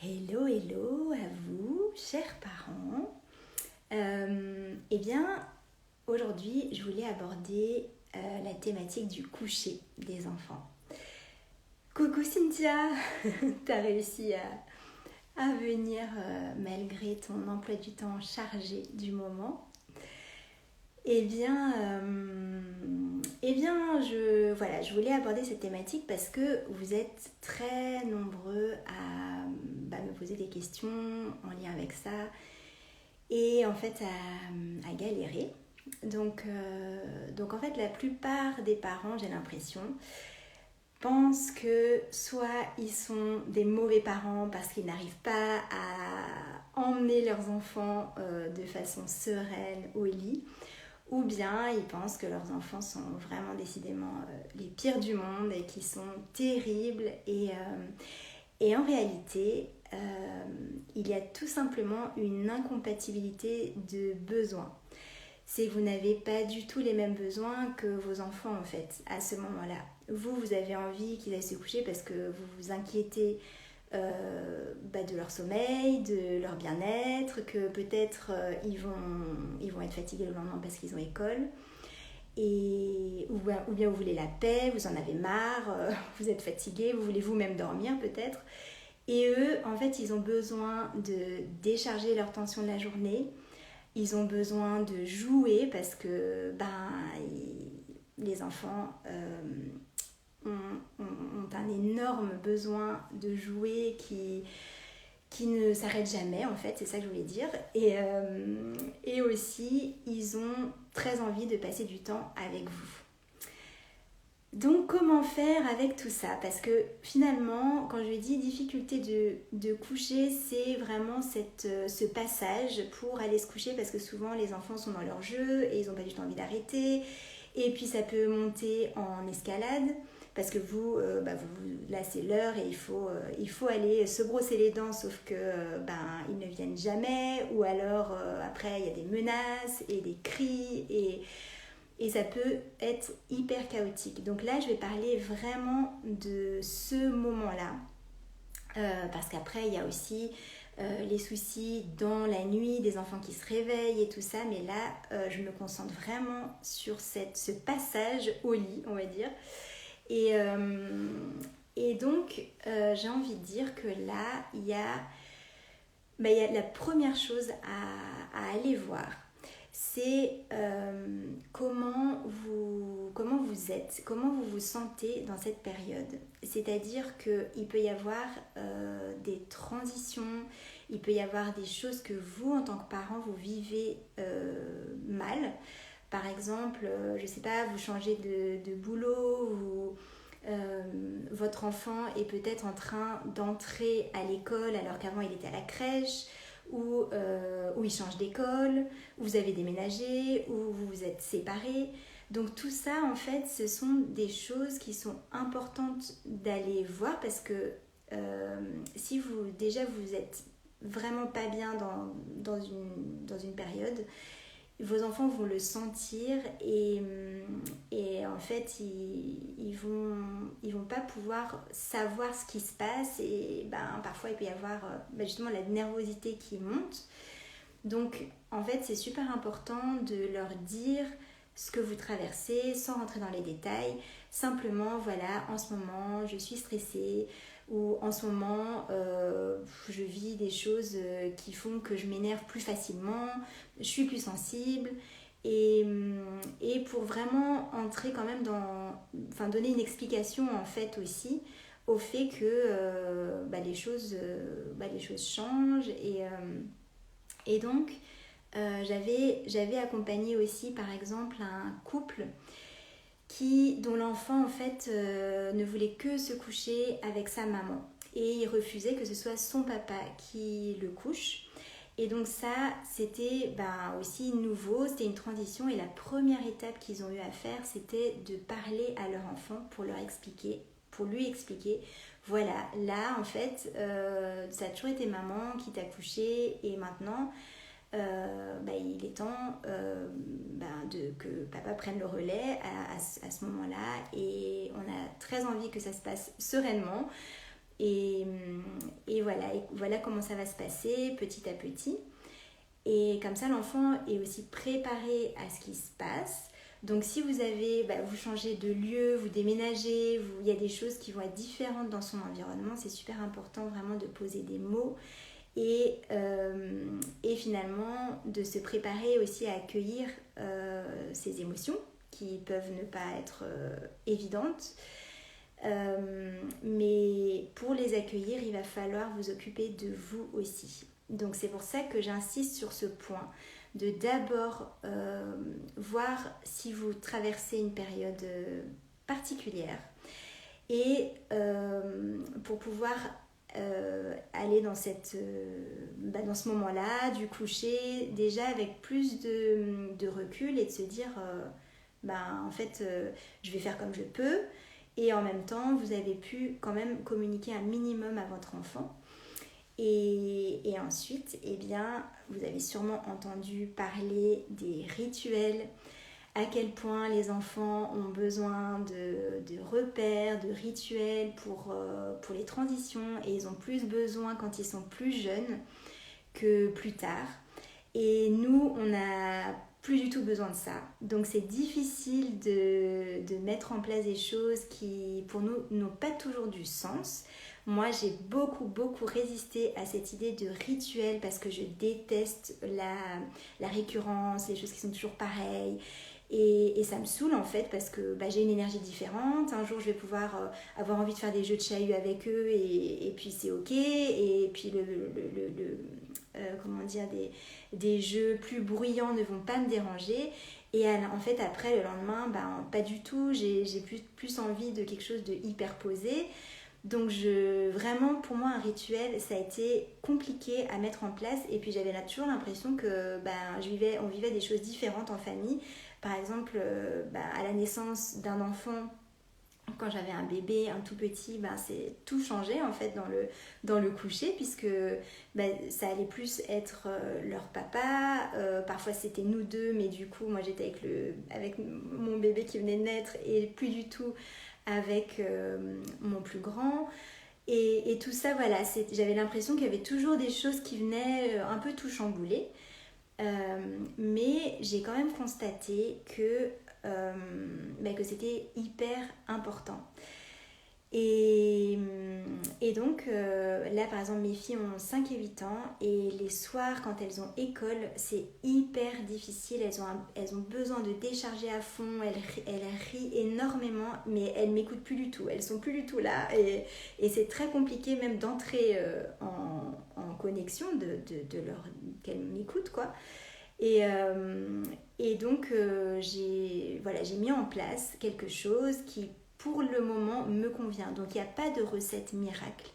Hello, hello à vous, chers parents. Eh bien, aujourd'hui, je voulais aborder la thématique du coucher des enfants. Coucou Cynthia, t'as réussi à venir malgré ton emploi du temps chargé du moment. Je voulais aborder cette thématique parce que vous êtes très nombreux à me poser des questions en lien avec ça et en fait à galérer. Donc en fait, la plupart des parents, j'ai l'impression, pensent que soit ils sont des mauvais parents parce qu'ils n'arrivent pas à emmener leurs enfants de façon sereine au lit, ou bien ils pensent que leurs enfants sont vraiment décidément les pires du monde et qu'ils sont terribles. Et en réalité, il y a tout simplement une incompatibilité de besoins. C'est que vous n'avez pas du tout les mêmes besoins que vos enfants en fait à ce moment-là. Vous avez envie qu'ils aillent se coucher parce que vous vous inquiétez de leur sommeil, de leur bien-être, que peut-être ils vont être fatigués le lendemain parce qu'ils ont école, ou bien vous voulez la paix, vous en avez marre, vous êtes fatigués, vous voulez vous-même dormir peut-être. Et eux, en fait, ils ont besoin de décharger leur tension de la journée, ils ont besoin de jouer parce que les enfants ont un énorme besoin de jouer qui ne s'arrête jamais, en fait, c'est ça que je voulais dire. Et aussi, ils ont très envie de passer du temps avec vous. Donc, comment faire avec tout ça? Parce que finalement, quand je dis difficulté de coucher, c'est vraiment ce passage pour aller se coucher, parce que souvent, les enfants sont dans leur jeu et ils n'ont pas du tout envie d'arrêter. Et puis, ça peut monter en escalade, parce que là, c'est l'heure et il faut aller se brosser les dents, sauf que ils ne viennent jamais. Ou alors, après, il y a des menaces et des cris et ça peut être hyper chaotique. Donc là, je vais parler vraiment de ce moment-là. Parce qu'après, il y a aussi les soucis dans la nuit, des enfants qui se réveillent et tout ça. Mais là, je me concentre vraiment sur ce passage au lit, on va dire. Et donc, j'ai envie de dire que là, il y a la première chose à aller voir. C'est comment vous êtes, comment vous vous sentez dans cette période. C'est-à-dire qu'il peut y avoir des transitions, il peut y avoir des choses que vous, en tant que parent, vous vivez mal. Par exemple, je ne sais pas, vous changez de boulot, votre enfant est peut-être en train d'entrer à l'école alors qu'avant il était à la crèche, ou il change d'école, ou vous avez déménagé, ou vous vous êtes séparés. Donc tout ça, en fait, ce sont des choses qui sont importantes d'aller voir, parce que si vous êtes vraiment pas bien dans une période, vos enfants vont le sentir et en fait ils vont pas pouvoir savoir ce qui se passe, et parfois il peut y avoir justement la nervosité qui monte. Donc en fait c'est super important de leur dire ce que vous traversez sans rentrer dans les détails. Simplement, voilà, en ce moment je suis stressée, ou en ce moment je vis des choses qui font que je m'énerve plus facilement, je suis plus sensible. Et pour vraiment entrer quand même donner une explication en fait aussi au fait que les choses changent. Et donc j'avais accompagné aussi par exemple un couple dont l'enfant en fait ne voulait que se coucher avec sa maman, et il refusait que ce soit son papa qui le couche. Et donc ça, c'était aussi nouveau, c'était une transition, et la première étape qu'ils ont eu à faire, c'était de parler à leur enfant pour lui expliquer, voilà, là en fait, ça a toujours été maman qui t'a couché, et maintenant il est temps que papa prenne le relais à ce moment-là, et on a très envie que ça se passe sereinement. et voilà comment ça va se passer petit à petit. Et comme ça, l'enfant est aussi préparé à ce qui se passe. Donc si vous vous changez de lieu, vous déménagez, il y a des choses qui vont être différentes dans son environnement, c'est super important vraiment de poser des mots et finalement de se préparer aussi à accueillir ces émotions qui peuvent ne pas être évidentes. Mais pour les accueillir, il va falloir vous occuper de vous aussi. Donc c'est pour ça que j'insiste sur ce point, de d'abord voir si vous traversez une période particulière et pour pouvoir aller dans dans ce moment-là du coucher déjà avec plus de recul et de se dire en fait je vais faire comme je peux. Et en même temps, vous avez pu quand même communiquer un minimum à votre enfant. Et ensuite, vous avez sûrement entendu parler des rituels, à quel point les enfants ont besoin de repères, de rituels pour les transitions. Et ils ont plus besoin quand ils sont plus jeunes que plus tard. Et nous, on n'a plus du tout besoin de ça. Donc c'est difficile de mettre en place des choses qui pour nous n'ont pas toujours du sens. Moi j'ai beaucoup résisté à cette idée de rituel parce que je déteste la récurrence, les choses qui sont toujours pareilles. Et ça me saoule en fait parce que j'ai une énergie différente. Un jour je vais pouvoir avoir envie de faire des jeux de chahut avec eux et puis c'est ok. Et puis des jeux plus bruyants ne vont pas me déranger. Et en fait après le lendemain pas du tout. J'ai plus envie de quelque chose de hyper posé. Donc vraiment pour moi un rituel ça a été compliqué à mettre en place. Et puis j'avais toujours l'impression que on vivait des choses différentes en famille. Par exemple, à la naissance d'un enfant, quand j'avais un bébé, un tout petit, c'est tout changé en fait dans le coucher puisque ça allait plus être leur papa. Parfois c'était nous deux, mais du coup moi j'étais avec mon bébé qui venait de naître et plus du tout avec mon plus grand. Et tout ça, voilà, j'avais l'impression qu'il y avait toujours des choses qui venaient un peu tout chambouler. Mais j'ai quand même constaté que c'était hyper important. Et donc là par exemple mes filles ont 5 et 8 ans et les soirs quand elles ont école c'est hyper difficile, elles ont besoin de décharger à fond, elles rient énormément mais elles m'écoutent plus du tout, elles sont plus du tout là et c'est très compliqué même d'entrer en connexion qu'elles m'écoutent quoi. Et donc j'ai mis en place quelque chose qui pour le moment me convient. Donc il n'y a pas de recette miracle.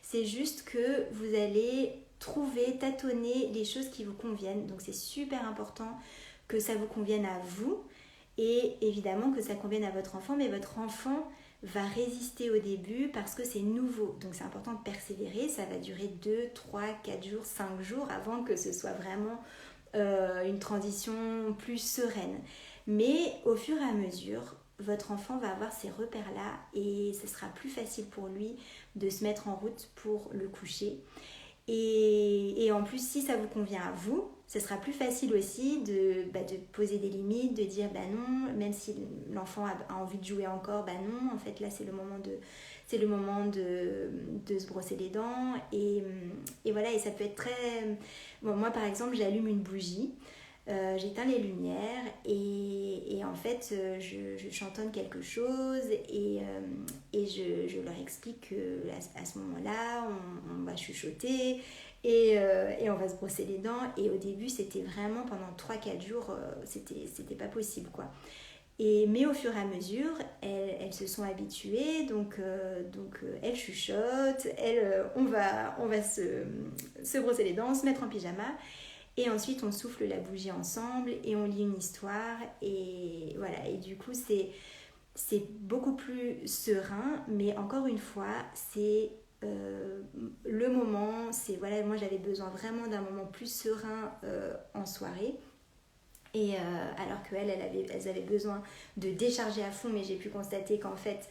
C'est juste que vous allez trouver, tâtonner les choses qui vous conviennent. Donc c'est super important que ça vous convienne à vous et évidemment que ça convienne à votre enfant. Mais votre enfant va résister au début parce que c'est nouveau. Donc c'est important de persévérer. Ça va durer 2, 3, 4 jours, 5 jours avant que ce soit vraiment une transition plus sereine. Mais au fur et à mesure, votre enfant va avoir ces repères-là et ce sera plus facile pour lui de se mettre en route pour le coucher. Et en plus, si ça vous convient à vous, ce sera plus facile aussi de poser des limites, de dire non, même si l'enfant a envie de jouer encore, non, en fait là c'est le moment de se brosser les dents et voilà, et ça peut être très... Bon, moi par exemple j'allume une bougie, j'éteins les lumières et en fait je chantonne quelque chose et je leur explique qu'à ce moment-là on va chuchoter et on va se brosser les dents. Et au début c'était vraiment pendant 3-4 jours c'était pas possible quoi. Mais au fur et à mesure elles se sont habituées donc elles chuchotent, on va se brosser les dents, se mettre en pyjama. Et ensuite, on souffle la bougie ensemble et on lit une histoire. Et voilà, et du coup, c'est beaucoup plus serein. Mais encore une fois, c'est le moment. Voilà, moi, j'avais besoin vraiment d'un moment plus serein en soirée. Et alors qu'elles avaient besoin de décharger à fond. Mais j'ai pu constater qu'en fait,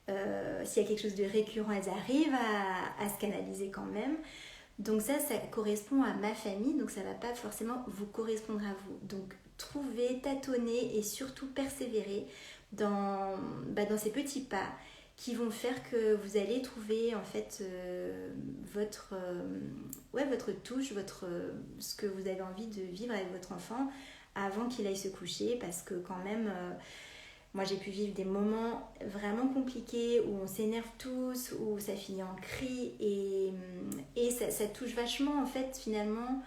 S'il y a quelque chose de récurrent, elles arrivent à se canaliser quand même. Donc ça correspond à ma famille, donc ça ne va pas forcément vous correspondre à vous. Donc trouvez, tâtonnez et surtout persévérer dans ces petits pas qui vont faire que vous allez trouver en fait votre touche, ce que vous avez envie de vivre avec votre enfant avant qu'il aille se coucher, parce que quand même, moi j'ai pu vivre des moments vraiment compliqués où on s'énerve tous, où ça finit en cris et ça touche vachement en fait finalement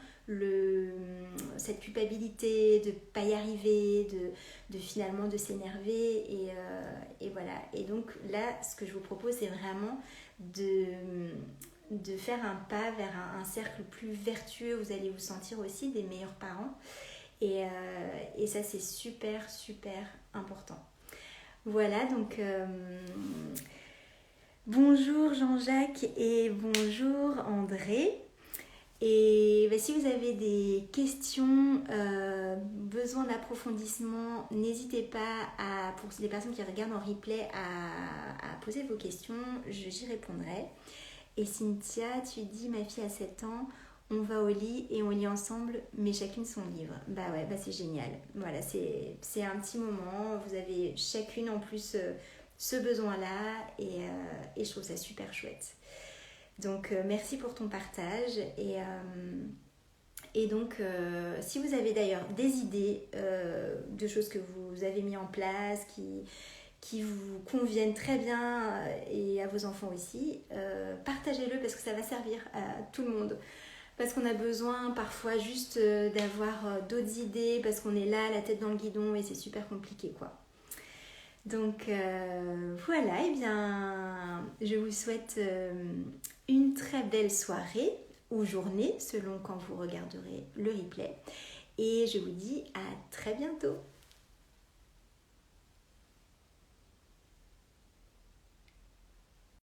cette culpabilité de ne pas y arriver, de finalement de s'énerver et voilà. Et donc là, ce que je vous propose, c'est vraiment de faire un pas vers un cercle plus vertueux. Vous allez vous sentir aussi des meilleurs parents et ça, c'est super, super important. Voilà, donc bonjour Jean-Jacques et bonjour André. Et si vous avez des questions, besoin d'approfondissement, n'hésitez pas, pour les personnes qui regardent en replay, à poser vos questions, j'y répondrai. Et Cynthia, tu dis, ma fille a 7 ans, on va au lit et on lit ensemble, mais chacune son livre. Bah ouais, c'est génial. Voilà, c'est un petit moment, vous avez chacune en plus ce besoin-là et je trouve ça super chouette. Donc merci pour ton partage et donc si vous avez d'ailleurs des idées de choses que vous avez mis en place qui vous conviennent très bien et à vos enfants aussi, partagez-le parce que ça va servir à tout le monde. Parce qu'on a besoin parfois juste d'avoir d'autres idées parce qu'on est là, la tête dans le guidon et c'est super compliqué quoi. Donc voilà, et bien je vous souhaite une très belle soirée ou journée selon quand vous regarderez le replay et je vous dis à très bientôt.